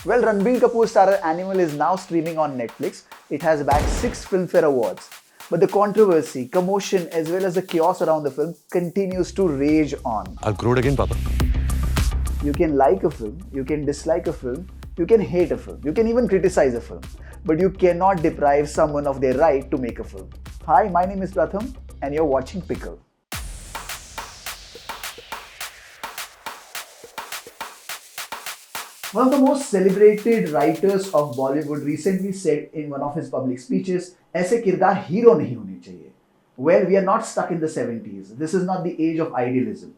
Well, Ranbir Kapoor's starrer Animal is now streaming on Netflix. It has bagged 6 Filmfare Awards. But the controversy, commotion, as well as the chaos around the film continues to rage on. I'll grow it again, Papa. You can like a film, you can dislike a film, you can hate a film, you can even criticize a film, but you cannot deprive someone of their right to make a film. Hi, my name is Pratham, and you're watching Pickle. One of the most celebrated writers of Bollywood recently said in one of his public speeches, "ऐसे किरदार hero नहीं होने चाहिए." Well, we are not stuck in the 70s. This is not the age of idealism.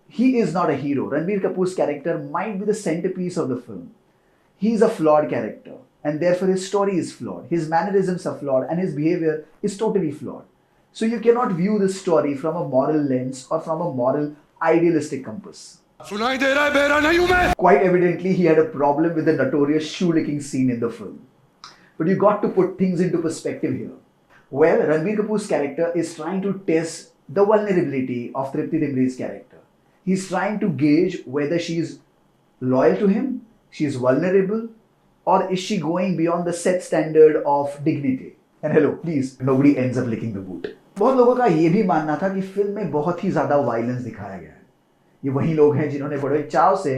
He is not a hero. Ranbir Kapoor's character might be the centerpiece of the film. He is a flawed character, and therefore his story is flawed. His mannerisms are flawed, and his behavior is totally flawed. So you cannot view this story from a moral lens or from a moral idealistic compass. Quite evidently, he had a problem with the notorious shoe-licking scene in the film. But you got to put things into perspective here. Well, Ranbir Kapoor's character is trying to test the vulnerability of Tripti Dimri's character. He's trying to gauge whether she is loyal to him, she is vulnerable, or is she going beyond the set standard of dignity. And hello, please, nobody ends up licking the boot. बहुत लोगों का ये भी मानना था कि film में बहुत ही ज़्यादा वायलेंस दिखाया गया है. ये वही लोग हैं जिन्होंने बड़े चाव से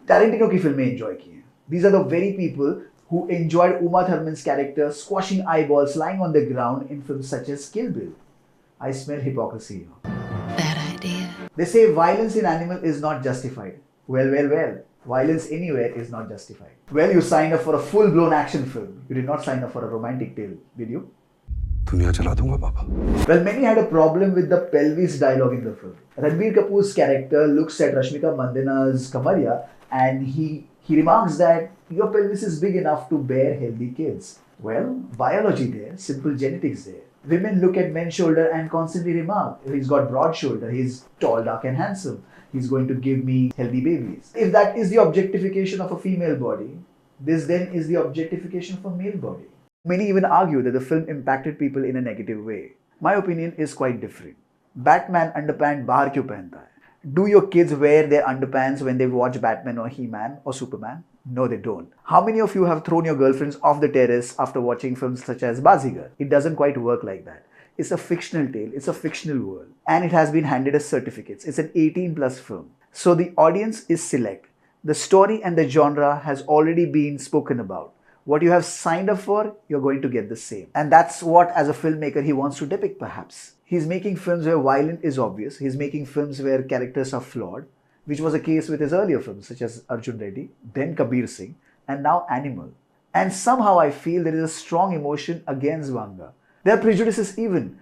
टैरेंटिनो की फिल्में एंजॉय की हैं. These are the very people who enjoyed Uma Thurman's character squashing eyeballs lying on the ground in films such as Kill Bill. I smell hypocrisy here. Bad idea. They say violence in Animal is not justified. Well. Violence anywhere is not justified. Well, you signed up for a full-blown action film. You did not sign up for a romantic tale, did you? दुनिया चला दूंगा पापा. Well, many had a problem with the pelvis dialogue in the film. Ranbir Kapoor's character looks at Rashmika Mandanna's Kamarya and he remarks that your pelvis is big enough to bear healthy kids. Well, biology there, simple genetics there. Women look at men's shoulder and constantly remark, he's got broad shoulder, he's tall, dark and handsome, he's going to give me healthy babies. If that is the objectification of a female body, this then is the objectification of a male body. Many even argue that the film impacted people in a negative way. My opinion is quite different. Batman underpants बाहर क्यों पहनता है? Do your kids wear their underpants when they watch Batman or He-Man or Superman? No, they don't. How many of you have thrown your girlfriends off the terrace after watching films such as Bazigar? It doesn't quite work like that. It's a fictional tale, it's a fictional world, and it has been handed as certificates. It's an 18+ film. So the audience is select. The story and the genre has already been spoken about. What you have signed up for, you're going to get the same. And that's what, as a filmmaker, he wants to depict, perhaps. He's making films where violence is obvious. He's making films where characters are flawed, which was the case with his earlier films, such as Arjun Reddy, then Kabir Singh, and now Animal. And somehow I feel there is a strong emotion against Vanga. There are prejudices even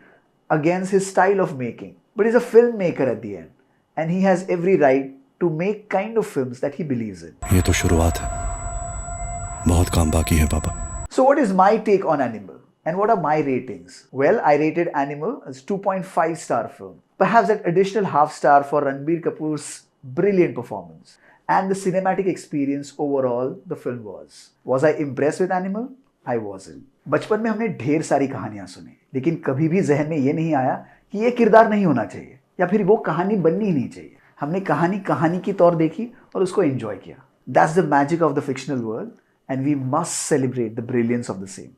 against his style of making. But he's a filmmaker at the end. And he has every right to make kind of films that he believes in. ये तो शुरुआत है. बहुत काम बाकी है पापा. So what is my take on Animal? And what are my ratings? Well, I rated Animal as 2.5 star film. Perhaps that additional half star for Ranbir Kapoor's brilliant performance. And the cinematic experience overall the film was. Was I impressed with Animal? I wasn't. बचपन में हमने ढेर सारी कहानियां सुनी, लेकिन कभी भी जहन में ये नहीं आया कि ये किरदार नहीं होना चाहिए या फिर वो कहानी बननी ही नहीं चाहिए. हमने कहानी की तौर देखी और उसको एंजॉय किया. That's the magic of the fictional world, and we must celebrate the brilliance of the same.